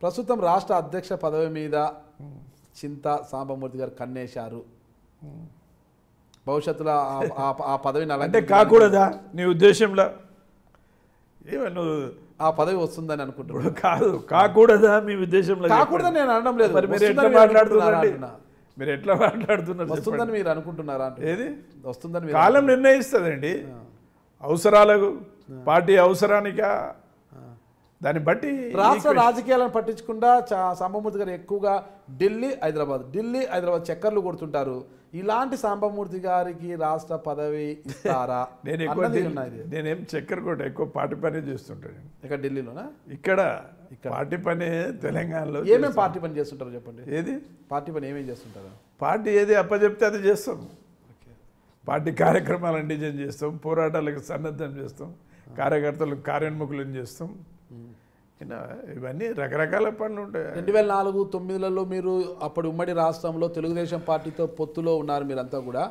ప్రస్తుతం రాష్ట్ర అధ్యక్ష పదవి మీద చింతా సాంబమూర్తి గారు కన్నేశారు. భవిష్యత్తులో ఆ పదవిని అంటే కాకూడదా నీ ఉద్దేశంలో? నువ్వు ఆ పదవి వస్తుందని అనుకుంటున్నాను. కాదు, కాకూడదా మీ ఉద్దేశంలో? కాకూడదని నేను అనడం లేదు. మీరు ఎట్లా మాట్లాడుతున్నారండి? మీరు ఎట్లా మాట్లాడుతున్నారు? వస్తుందని మీరు అనుకుంటున్నారా? ఏది వస్తుందని కాలం నిర్ణయిస్తుందండి. అవసరాలకు, పార్టీ అవసరానికా, దాన్ని బట్టి రాష్ట్ర రాజకీయాలను పట్టించకుండా సాంబమూర్తి గారు ఎక్కువగా ఢిల్లీ హైదరాబాద్ చక్కర్లు కొడుతుంటారు. ఇలాంటి సాంబమూర్తి గారికి రాష్ట్ర పదవి ఇస్తారా? నేనేం చక్కెర కొట్ట, ఎక్కువ పార్టీ పని చేస్తుంటాను. ఇక్కడ ఢిల్లీలోనా? ఇక్కడ పార్టీ పని తెలంగాణలో ఏమేమి పార్టీ పని చేస్తుంటారు చెప్పండి. ఏది పార్టీ పని ఏమేమి చేస్తుంటారు? పార్టీ ఏది అప్పచెప్తే అది చేస్తాం. పార్టీ కార్యక్రమాలను డిజైన్ చేస్తాం, పోరాటాలకు సన్నద్ధం చేస్తాం, కార్యకర్తలకు కార్యోన్ముఖులను చేస్తాం. ఇవన్నీ రకరకాల పనులు ఉంటాయి. 2004-09లలో మీరు అప్పుడు ఉమ్మడి రాష్ట్రంలో తెలుగుదేశం పార్టీతో పొత్తులో ఉన్నారు. మీరంతా కూడా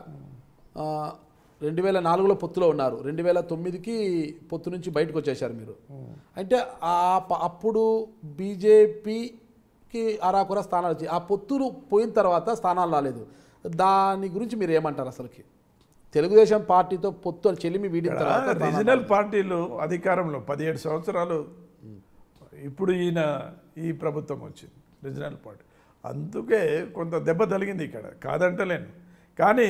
2004లో పొత్తులో ఉన్నారు. 2009కి పొత్తు నుంచి బయటకు వచ్చేసారు మీరు. అంటే అప్పుడు బీజేపీకి అరాకుర స్థానాలు వచ్చాయి. ఆ పొత్తులు పోయిన తర్వాత స్థానాలు రాలేదు. దాని గురించి మీరు ఏమంటారు? అసలుకి తెలుగుదేశం పార్టీతో పొత్తు అని చెల్లిమి వీడిన తర్వాత రీజనల్ పార్టీలు అధికారంలో 17 సంవత్సరాలు, ఇప్పుడు ఈ ప్రభుత్వం వచ్చింది రీజనల్ పార్టీ, అందుకే కొంత దెబ్బ తగిలింది ఇక్కడ, కాదంటలేను. కానీ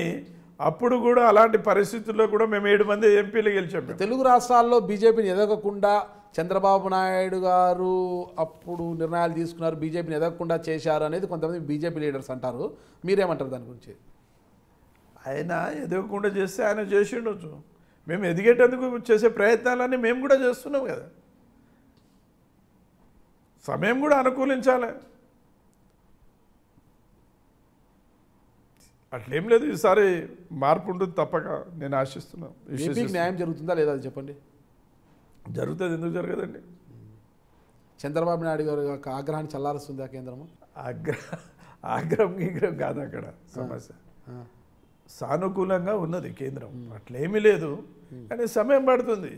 అప్పుడు కూడా అలాంటి పరిస్థితుల్లో కూడా మేము 7 మంది ఎంపీలు గెలిచాం. తెలుగు రాష్ట్రాల్లో బీజేపీని ఎదగకుండా చంద్రబాబు నాయుడు గారు అప్పుడు నిర్ణయాలు తీసుకున్నారు, బీజేపీని ఎదగకుండా చేశారు అనేది కొంతమంది బీజేపీ లీడర్స్ అంటారు. మీరేమంటారు దాని గురించి? ఆయన ఎదగకుండా చేస్తే ఆయన చేసి ఉండొచ్చు. మేము ఎదిగేటందుకు చేసే ప్రయత్నాలన్నీ మేము కూడా చేస్తున్నాం కదా. సమయం కూడా అనుకూలించాలి. అట్లేం లేదు, ఈసారి మార్పు ఉంటుంది తప్పక, నేను ఆశిస్తున్నాను. న్యాయం జరుగుతుందా లేదా అది చెప్పండి. జరుగుతుంది, ఎందుకు జరగదండి? చంద్రబాబు నాయుడు గారు ఆగ్రహాన్ని చల్లారుస్తుందా కేంద్రము? ఆగ్రహం గీగ్రహం కాదు అక్కడ సమస్య. సానుకూలంగా ఉన్నది కేంద్రం, అట్లేమీ లేదు. కానీ సమయం పడుతుంది.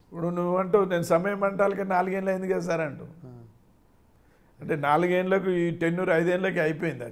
ఇప్పుడు నువ్వంటూ నేను సమయం అంటాలకి 4 ఏళ్ళు అయింది కదా సార్ అంటూ, అంటే 4 ఏళ్ళకు ఈ 10 5 ఏళ్ళకి అయిపోయింది.